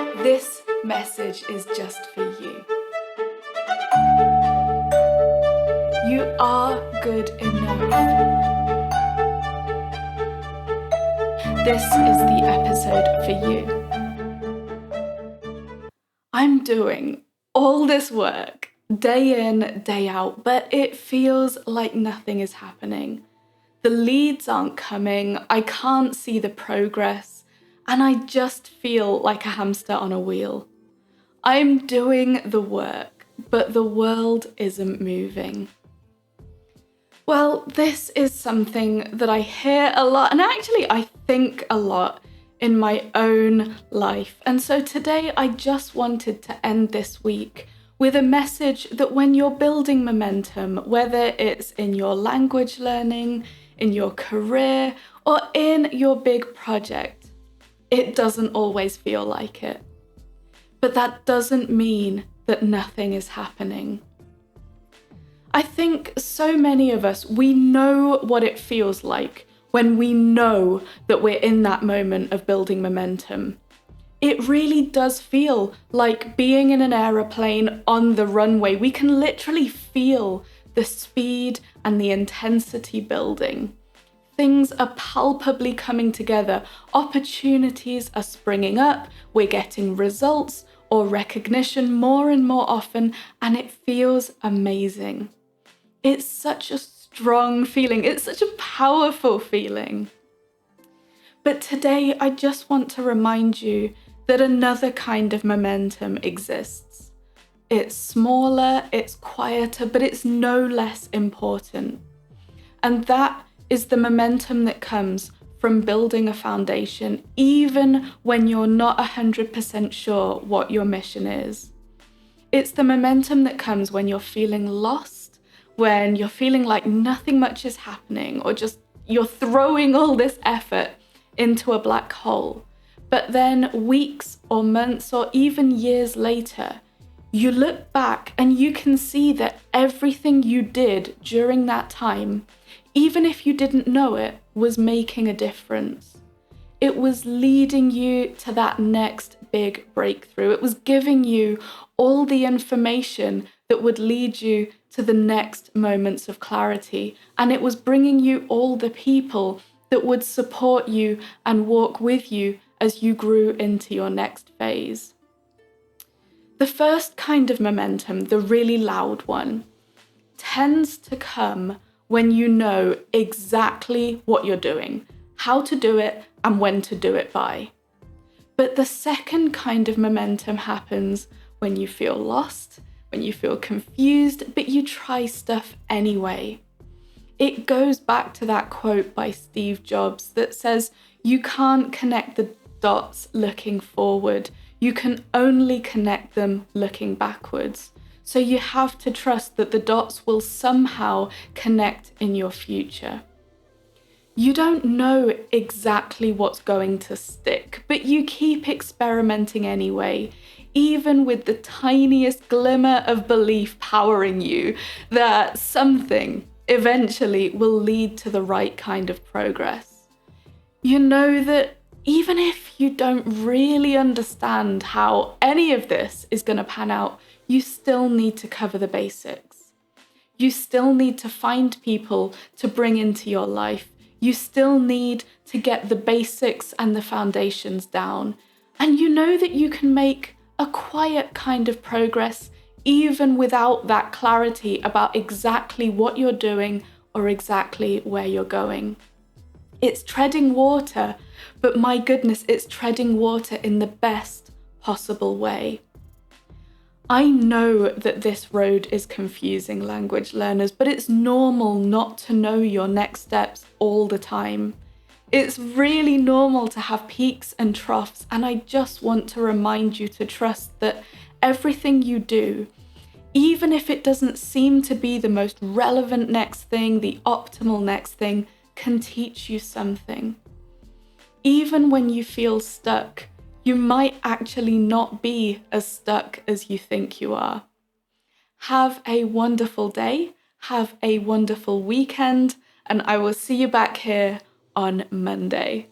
This message is just for you. You are good enough. This is the episode for you. I'm doing all this work, day in, day out, but it feels like nothing is happening. The leads aren't coming, I can't see the progress, and I just feel like a hamster on a wheel. I'm doing the work, but the world isn't moving. Well, this is something that I hear a lot, and actually I think a lot in my own life. And so today I just wanted to end this week with a message that when you're building momentum, whether it's in your language learning, in your career, or in your big project, it doesn't always feel like it. But that doesn't mean that nothing is happening. I think so many of us, we know what it feels like when we know that we're in that moment of building momentum. It really does feel like being in an aeroplane on the runway. We can literally feel the speed and the intensity building. Things are palpably coming together. Opportunities are springing up. We're getting results or recognition more and more often, and it feels amazing. It's such a strong feeling. It's such a powerful feeling. But today, I just want to remind you that another kind of momentum exists. It's smaller, it's quieter, but it's no less important. And that is the momentum that comes from building a foundation, even when you're not 100% sure what your mission is. It's the momentum that comes when you're feeling lost, when you're feeling like nothing much is happening, or just you're throwing all this effort into a black hole. But then weeks or months or even years later, you look back and you can see that everything you did during that time, even if you didn't know it, was making a difference. It was leading you to that next big breakthrough. It was giving you all the information that would lead you to the next moments of clarity. And it was bringing you all the people that would support you and walk with you as you grew into your next phase. The first kind of momentum, the really loud one, tends to come when you know exactly what you're doing, how to do it, and when to do it by. But the second kind of momentum happens when you feel lost, when you feel confused, but you try stuff anyway. It goes back to that quote by Steve Jobs that says, "You can't connect the dots looking forward. You can only connect them looking backwards. So you have to trust that the dots will somehow connect in your future." You don't know exactly what's going to stick, but you keep experimenting anyway, even with the tiniest glimmer of belief powering you that something eventually will lead to the right kind of progress. You know that even if you don't really understand how any of this is going to pan out, you still need to cover the basics. You still need to find people to bring into your life. You still need to get the basics and the foundations down. And you know that you can make a quiet kind of progress even without that clarity about exactly what you're doing or exactly where you're going. It's treading water, but my goodness, it's treading water in the best possible way. I know that this road is confusing, language learners, but it's normal not to know your next steps all the time. It's really normal to have peaks and troughs, and I just want to remind you to trust that everything you do, even if it doesn't seem to be the most relevant next thing, the optimal next thing, can teach you something. Even when you feel stuck, you might actually not be as stuck as you think you are. Have a wonderful day, have a wonderful weekend, and I will see you back here on Monday.